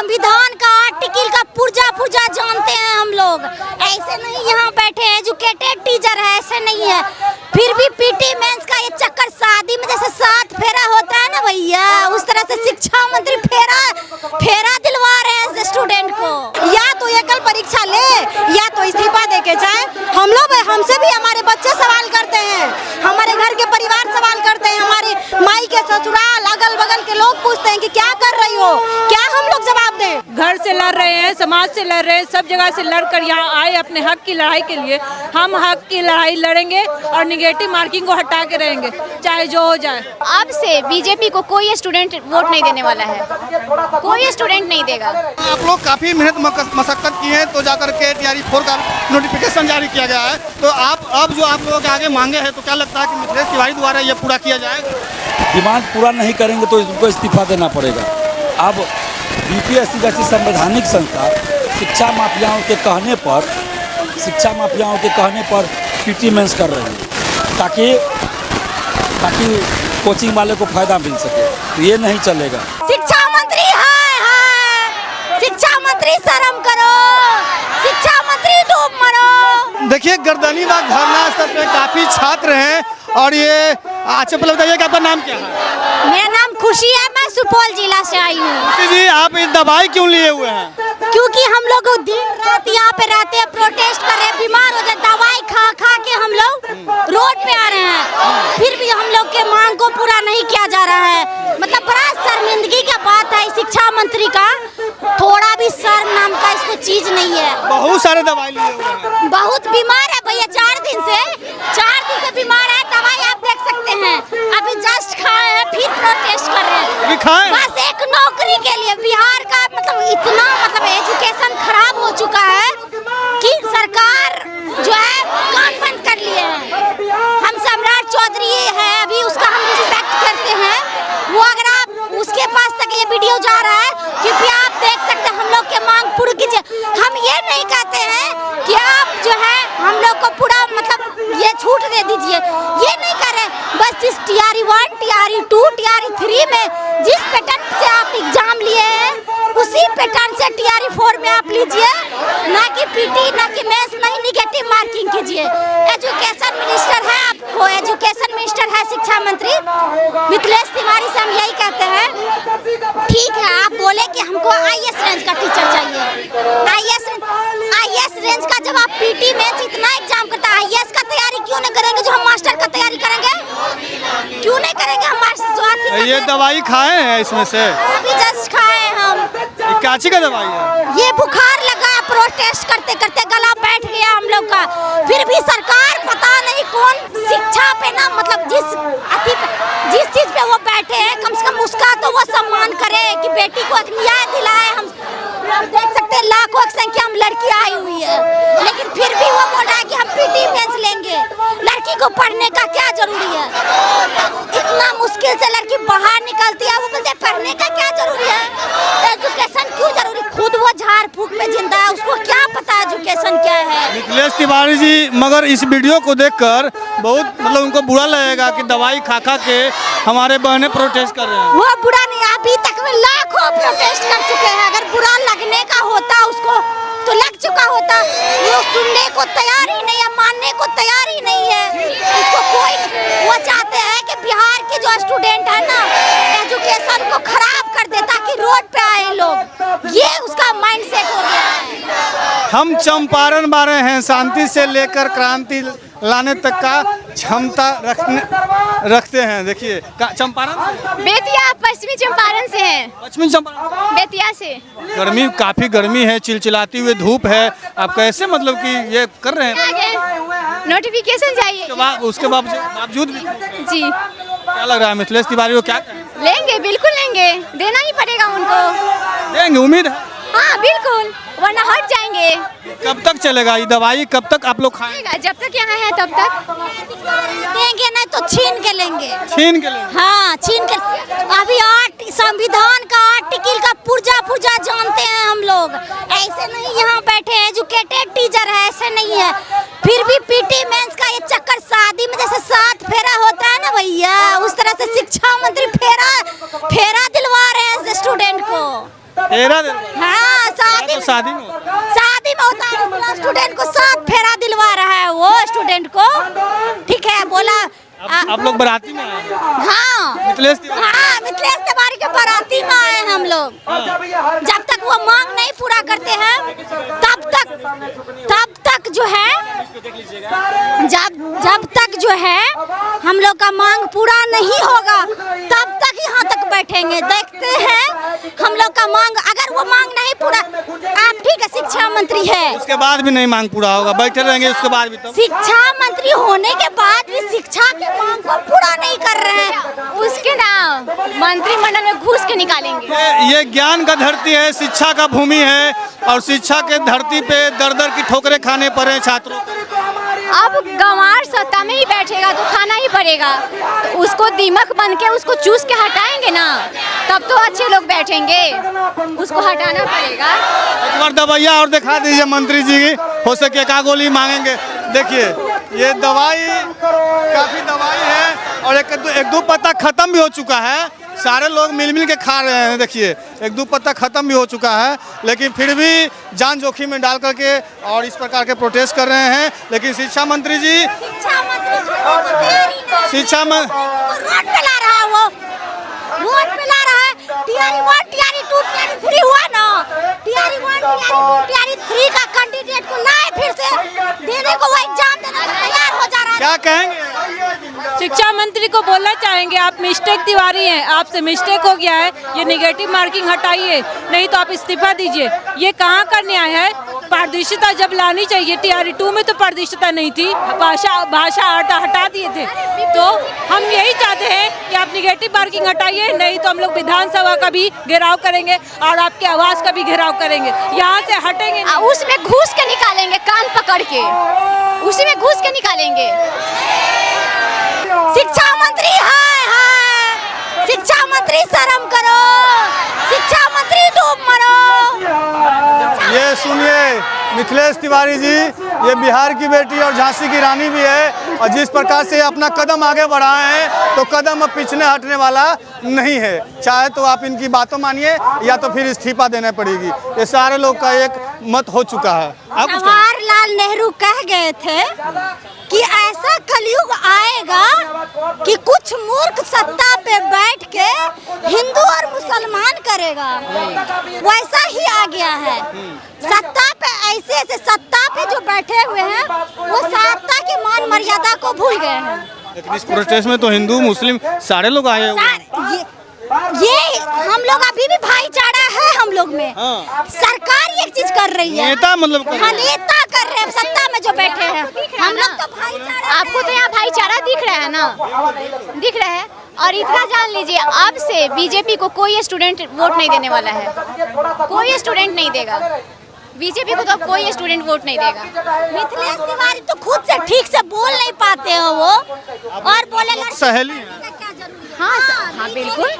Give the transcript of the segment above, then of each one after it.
संविधान का आर्टिकल का पुर्जा पुर्जा जानते हैं हम लोग। ऐसे नहीं यहाँ बैठे एजुकेटेड टीचर है, ऐसे नहीं है। फिर भी पीटी मेंस का ये चक्कर, शादी में जैसे 7 फेरा होता है ना भैया, उस तरह से शिक्षा मंत्री फेरा दिलवा रहे हैं स्टूडेंट को। या तो ये कल परीक्षा ले या तो इस्तीफा दे के जाए। हम लोग, हमसे भी हमारे बच्चे सवाल करते हैं, हमारे घर के परिवार सवाल करते हैं, हमारे माई के ससुराल अगल बगल के लोग पूछते हैं कि क्या कर रही हो, क्या हम लोग जवाब दें। घर से लड़ रहे हैं, समाज से लड़ रहे हैं, सब जगह से लड़कर यहाँ आए अपने हक की लड़ाई के लिए। हम हक की लड़ाई लड़ेंगे और निगेटिव मार्किंग को हटा के रहेंगे, चाहे जो हो जाए। अब से बीजेपी को कोई स्टूडेंट वोट नहीं देने वाला है, कोई स्टूडेंट नहीं देगा। आप लोग काफी मेहनत मशक्कत की है तो जाकर के TRE 4 का नोटिफिकेशन जारी किया गया है, तो अब जो आप लोगों के आगे मांगे हैं तो क्या लगता है कि मिथिलेश तिवारी द्वारा ये पूरा किया जाएगा? डिमांड पूरा नहीं करेंगे तो इनको इस्तीफा देना पड़ेगा। अब BPSC जैसी संवैधानिक संस्था शिक्षा माफियाओं के कहने पर पीटी मेंस कर रहे हैं ताकि कोचिंग वाले को फायदा मिल सके, तो ये नहीं चलेगा। शिक्षा मंत्री है, शिक्षा मंत्री शर्म करो, शिक्षा मंत्री डूब मरो। देखिए गर्दनीबाग धरना स्थल पे काफी छात्र हैं और ये अच्छा बताइए कि आपका नाम क्या है? मेरा नाम खुशी है, मैं सुपौल जिला से आई हूँ। जी, आप इस दवाई क्यों लिए हुए हैं? क्योंकि हम लोग दिन रात यहाँ पे रहते हैं, प्रोटेस्ट कर रहे हैं, बीमार हो जाए, दवाई खा खा के हम लोग रोड पे आ रहे हैं, फिर भी हम लोग के मांग को पूरा नहीं किया जा रहा है। मतलब बड़ा शर्मिंदगी का बात है। शिक्षा मंत्री का थोड़ा भी शर्म नाम का इसको चीज नहीं है। बहुत सारे दवाई लिए हुए हैं। बहुत बीमार है भैया, 4 दिन से बीमार है। दवाई आप देख सकते हैं, अभी जस्ट खाए हैं, फिर प्रोटेस्ट कर रहे हैं बस एक नौकरी के लिए। बिहार का इतना एजुकेशन खराब हो चुका है कि सरकार जो है कान बंद कर लिए हैं। हम सम्राट चौधरी है, अभी उसका हम रिस्पेक्ट करते हैं। वो अगर आप उसके पास तक ये वीडियो जा रहा है, क्योंकि आप देख सकते हैं हम लोग के मांग पूरी कीजिए। हम ये नहीं कहते हैं कि आप जो है हम लोग को पूरा ये छूट दे दीजिए, ये नहीं कर रहे। बस इस TRE 1, TRE 2, TRE 3 में जिस पैटर्न से आप एग्जाम लिए हैं उसी पैटर्न से TRE 4 में आप लीजिए, ना कि पीटी, ना कि मेंस, नहीं निगेटिव मार्किंग कीजिए। एजुकेशन मिनिस्टर है, आपको एजुकेशन मिनिस्टर है शिक्षा मंत्री मिथिलेश तिवारी से हम यही कहते हैं, ठीक है आप बोले कि हमको IS रेंज का टीचर चाहिए। IS रेंज का जब आप पीटी मेंस इतना एग्जाम करता है, IS का तैयारी क्यों नहीं करेंगे? जो हम मास्टर का तैयारी करेंगे क्यों नहीं करेंगे? हम मास्टर ये दवाई खाए हैं इसमें से? अभी जस्ट खाए हम। काची का दवाई है? ये बुखार लगा, प्रोटेस्ट करते करते गला बैठ गया हम लोग का। फिर भी सरकार पता नहीं कौन शिक्षा पे ना जिस चीज पे वो बैठे हैं, कम से कम उसका तो वो सम्मान करे कि बेटी को न्याय दिलाए। हम देख सकते हैं लाखों की संख्या में लड़कियां आई हुई है, लेकिन फिर भी वो बोल रहा है कि हम पीटी मेंस लेंगे। लड़की को पढ़ने का क्या जरूरी है? इतना मुश्किल से लड़की बाहर निकलती है, वो बोलते हैं पढ़ने का क्या जरूरी है? एजुकेशन क्यों जरूरी? खुद वो झाड़ फूक में जिंदा है, उसको क्या पता एजुकेशन क्या है? मिथिलेश तिवारी जी मगर इस वीडियो को देखकर बहुत उनको बुरा लगेगा कि दवाई खा खा के हमारे बहनें प्रोटेस्ट कर रहे हैं। वो बुरा नहीं, अभी तक में लाखों प्रोटेस्ट कर चुके हैं। अगर बुरा लगने का होता उसको तो लग चुका होता। वो सुनने को तैयार ही नहीं है, मानने को तैयार ही नहीं है। इसको वो चाहते हैं कि बिहार के जो स्टूडेंट है ना, एजुकेशन को खराब कर दे ताकि रोड पे आए लोग। ये उसका माइंडसेट हो गया है। हम चंपारण वाले हैं, शांति से लेकर क्रांति लाने तक का क्षमता रखते हैं। देखिए चंपारण, बेतिया पश्चिमी चंपारण से है। पश्चिमी चंपारण, बेतिया से। काफी गर्मी है, चिलचिलाती हुई धूप है, आप कैसे कि ये कर रहे हैं? नोटिफिकेशन चाहिए उसके बावजूद भी जी। क्या लग रहा है मिथिलेश तिवारी को क्या करें? लेंगे, बिल्कुल लेंगे, देना ही पड़ेगा उनको। देंगे, उम्मीद है। हाँ बिल्कुल, वरना हट जाएंगे। कब तक चलेगा ये दवाई? कब तक आप लोग खाएंगे? जब तक यहाँ है तब तक देंगे, नहीं तो छीन के लेंगे। छीन के लेंगे? हाँ छीन के। अभी संविधान का आर्टिकल का पुर्जा पुर्जा जानते हैं हम लोग। ऐसे नहीं यहाँ बैठे एजुकेटेड टीचर है, ऐसे नहीं है। फिर भी पीटी मेंस का ये चक्कर, शादी में जैसे 7 फेरा होता है ना भैया, उस तरह से शिक्षा मंत्री फेरा दिलवा रहे हैं स्टूडेंट को। 13 दिन हाँ शादी शादी में शादी में होता है। स्टूडेंट को 7 फेरा दिलवा रहा है वो स्टूडेंट को, ठीक है। बोला आप लोग बाराती में आए? हाँ मिथिलेश तिवारी? हाँ, मिथिलेश तिवारी के बाराती में आए हैं हम लोग। जब तक वो मांग नहीं पूरा करते हैं तब तक जो है, जब तक जो है हम लोग का मांग पूरा नहीं होगा तब तक यहाँ तक बैठेंगे। देखते हैं हम लोग का मांग, अगर वो मांग नहीं पूरा, आप ठीक है शिक्षा मंत्री है, उसके बाद भी नहीं मांग पूरा होगा, बैठे रहेंगे उसके बाद भी। तब शिक्षा मंत्री होने के बाद भी शिक्षा की मांग को पूरा नहीं कर रहे हैं। उसके नाम मंत्रिमंडल में घुस के निकालेंगे। ये ज्ञान का धरती है, शिक्षा का भूमि है, और शिक्षा के धरती पे दर दर की ठोकरें खाने पड़े छात्रों को। अब गंवार सत्ता में ही बैठेगा तो खाना ही पड़ेगा, तो उसको दीमक बन के उसको चूस के हटाएंगे ना, तब तो अच्छे लोग बैठेंगे। उसको हटाना पड़ेगा। एक बार दवाइयाँ और दिखा दीजिए मंत्री जी की, हो सके एक गोली मांगेंगे। देखिए ये दवाई, काफी दवाई है, और एक दो पत्ता खत्म भी हो चुका है। सारे लोग मिल के खा रहे हैं। देखिए एक दो पत्ता खत्म भी हो चुका है, लेकिन फिर भी जान जोखिम में डाल करके और इस प्रकार के प्रोटेस्ट कर रहे हैं। लेकिन शिक्षा मंत्री जी, शिक्षा मंत्री रोड पे ला रहा है, वो रोड पे ला रहा है। टीआरई 1 टीआरई 2 टीआरई 3 हुआ ना, टीआरई 1 टीआरई 2 टीआरई 3 का कैंडिडेट को लाए फिर से देने को, वो एग्जाम देने को तैयार हो जा रहा है। क्या कहेंगे? शिक्षा मंत्री को बोलना चाहेंगे, आप मिस्टेक तिवारी हैं, आपसे मिस्टेक हो गया है, ये नेगेटिव मार्किंग हटाइए, नहीं तो आप इस्तीफा दीजिए। ये कहाँ का न्याय है? पारदर्शिता जब लानी चाहिए, टीआरई 2 में तो पारदर्शिता नहीं थी, भाषा हटा दिए थे। तो हम यही चाहते हैं कि आप नेगेटिव मार्किंग हटाइए, नहीं तो हम लोग विधानसभा का भी घेराव करेंगे और आपके आवास का भी घेराव करेंगे। यहाँ से हटेंगे नहीं। उसमें घुस के निकालेंगे, कान पकड़ के उसी में घुस के निकालेंगे। शिक्षा मंत्री है, शिक्षा मंत्री शर्म करो, शिक्षा मंत्री डूब मरो। ये सुनिए मिथिलेश तिवारी जी, ये बिहार की बेटी और झांसी की रानी भी है, और जिस प्रकार से अपना कदम आगे बढ़ाए हैं तो कदम अब पीछे हटने वाला नहीं है। चाहे तो आप इनकी बातों मानिए या तो फिर इस्तीफा देना पड़ेगी। ये सारे लोग का एक मत हो चुका है। जवाहरलाल नेहरू कह गए थे कि ऐसा कलयुग आएगा कि कुछ मूर्ख सत्ता पे बैठ के हिंदू और मुसलमान करेगा, वैसा ही आ गया है। सत्ता पे ऐसे सत्ता पे जो बैठे हुए हैं वो सत्ता की मान मर्यादा को भूल गए हैं। लेकिन इस प्रोटेस्ट में तो हिंदू मुस्लिम सारे लोग आए हुए हैं। ये हम लोग अभी भी भाईचारा है हम लोग में। हाँ। सरकार एक चीज कर रही है, नेता मतलब कर रहे हैं। नेता कर रहे हैं, सत्ता में जो बैठे हैं। हम लोग तो भाईचारा, आपको तो यहाँ भाईचारा दिख रहा है ना, दिख रहा है। और इतना जान लीजिए, अब से बीजेपी को कोई स्टूडेंट वोट नहीं देने वाला है, कोई स्टूडेंट नहीं देगा बीजेपी को, तो कोई स्टूडेंट वोट नहीं देगा। मिथिलेश तिवारी तो खुद से ठीक से बोल नहीं पाते हैं वो, और बोलेगा सहेली है। हाँ बिल्कुल,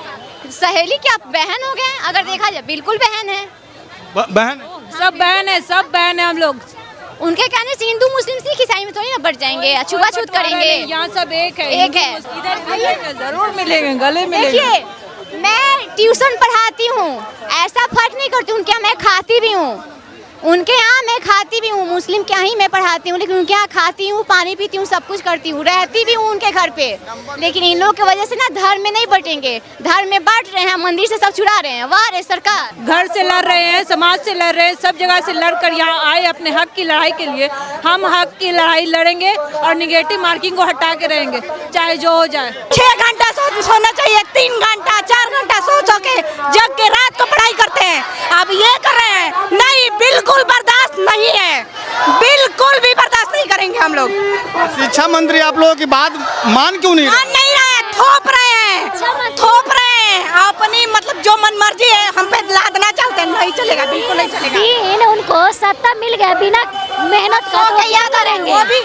सहेली क्या बहन हो गए अगर देखा जाए, बिल्कुल बहन है। बहन सब बहन है, सब बहन है हम लोग। उनके कहने से हिंदू मुस्लिम सिख ईसाई में थोड़ी ना बढ़ जाएंगे, छुआछूत करेंगे। यहाँ सब एक है, एक है। इधर मिलेंगे, जरूर मिलेंगे, गले मिलेंगे। देखिए मैं ट्यूशन पढ़ाती हूँ, ऐसा फर्क नहीं करती हूँ, क्या मैं खाती भी हूँ, उनके यहाँ मैं खाती भी हूँ, मुस्लिम के यहाँ ही मैं पढ़ाती हूँ, लेकिन उनके यहाँ खाती हूँ, पानी पीती हूँ, सब कुछ करती हूँ, रहती भी हूँ उनके घर पे। लेकिन इन लोगों की वजह से ना धर्म में नहीं बटेंगे, धर्म में बांट रहे हैं, मंदिर से सब चुरा रहे हैं। वाह रे सरकार, घर से लड़ रहे हैं, समाज से लड़ रहे हैं, सब जगह से लड़कर यहाँ आए अपने हक की लड़ाई के लिए। हम हक की लड़ाई लड़ेंगे और निगेटिव मार्किंग को हटा के रहेंगे, चाहे जो हो जाए। 6 घंटा सोना चाहिए, 3 घंटा 4 घंटा सो के जग के रात को पढ़ाई करते हैं। अब ये कर रहे हैं, नहीं, बिल्कुल बर्दाश्त नहीं है, बिल्कुल भी बर्दाश्त नहीं करेंगे हम लोग। शिक्षा मंत्री आप लोगों की बात मान क्यों नहीं मान नहीं रहे, थोप रहे हैं अपनी, मतलब जो मन मर्जी है हम पे लादना चाहते हैं। नहीं चलेगा, बिल्कुल नहीं चलेगा। उनको सत्ता मिल गया, बिना मेहनत का तो क्या करेंगे? वो भी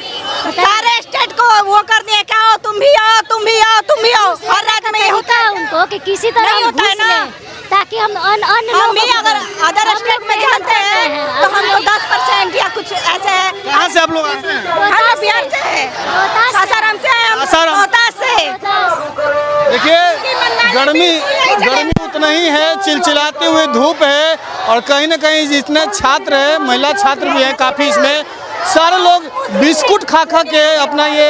सारे स्टेट को वो कर दिए, क्या हो, तुम भी आओ, तुम भी आओ, तुम भी आओ। हर राज्य में ये होता है उनको कि किसी तरह नहीं होता है ना, ताकि हम हम भी अगर अदर स्टेट में जाते हैं तो हम लोग 10% या कुछ ऐसे है। कहाँ से आप लोग आते हैं? हम लोग बिहार से हैं, सासाराम से हैं, सासाराम। रोहतास से। देखिए गर्मी इतना ही है, चिलचिलाती हुई धूप है और कहीं ना कहीं जितने छात्र हैं, महिला छात्र भी हैं काफ़ी, इसमें सारे लोग बिस्कुट खा खा के अपना ये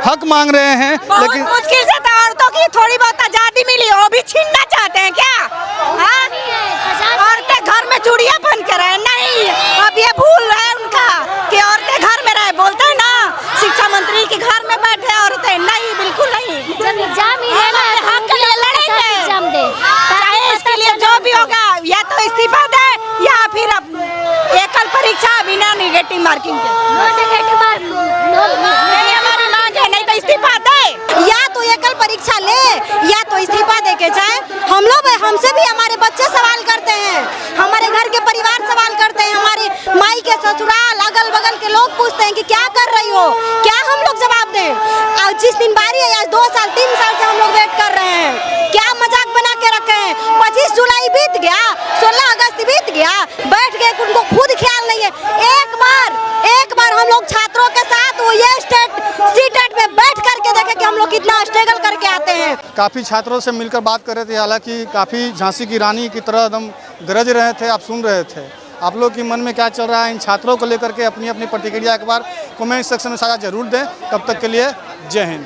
हक मांग रहे हैं। लेकिन मुश्किल से तो औरतों की थोड़ी बहुत आजादी मिली, वो भी छीनना चाहते हैं क्या? औरतें घर में चूड़ियां पहन के रहे, नहीं, अब ये भूल है उनका कि औरतें घर में रहे। बोलते हैं ना शिक्षा मंत्री के घर में बैठे औरतें, नहीं, बिल्कुल नहीं। जब एग्जाम ही है ना, हक के लिए लड़ेंगे, एग्जाम दे, चाहे इसके लिए जो भी होगा, या तो इस्तीफा दे या फिर एकल परीक्षा बिना नेगेटिव मार्किंग के। नो नेगेटिव मार्क, ये हमारी मांग है, नहीं तो इस्तीफा दे, या तो एकल परीक्षा ले या तो इस्तीफा दे के जाए। हम लोग, हमसे भी हमारे बच्चे सवाल करते हैं, हमारे घर के परिवार सवाल करते हैं, हमारे माई के ससुराल अगल बगल के लोग पूछते हैं कि क्या कर रही हो, क्या हम लोग जवाब दें? आज जिस दिन बारी है, आज 2 साल 3 साल से हम लोग वेट कर रहे हैं, क्या मजाक बना के रखे हैं? 25 जुलाई बीत गया, 16 अगस्त बीत गया, बैठ गए, उनको खुद ख्याल नहीं है। एक बार हम लोग छात्रों के साथ वो ये सीटेट में बैठ करके देखे कि हम लोग कितना स्ट्रगल करके आते हैं। काफ़ी छात्रों से मिलकर बात कर रहे थे, हालांकि काफ़ी झांसी की रानी की तरह एकदम गरज रहे थे, आप सुन रहे थे। आप लोग के मन में क्या चल रहा है इन छात्रों को लेकर के, अपनी अपनी प्रतिक्रिया एक बार कमेंट सेक्शन में साझा जरूर दें। तब तक के लिए जय हिंद।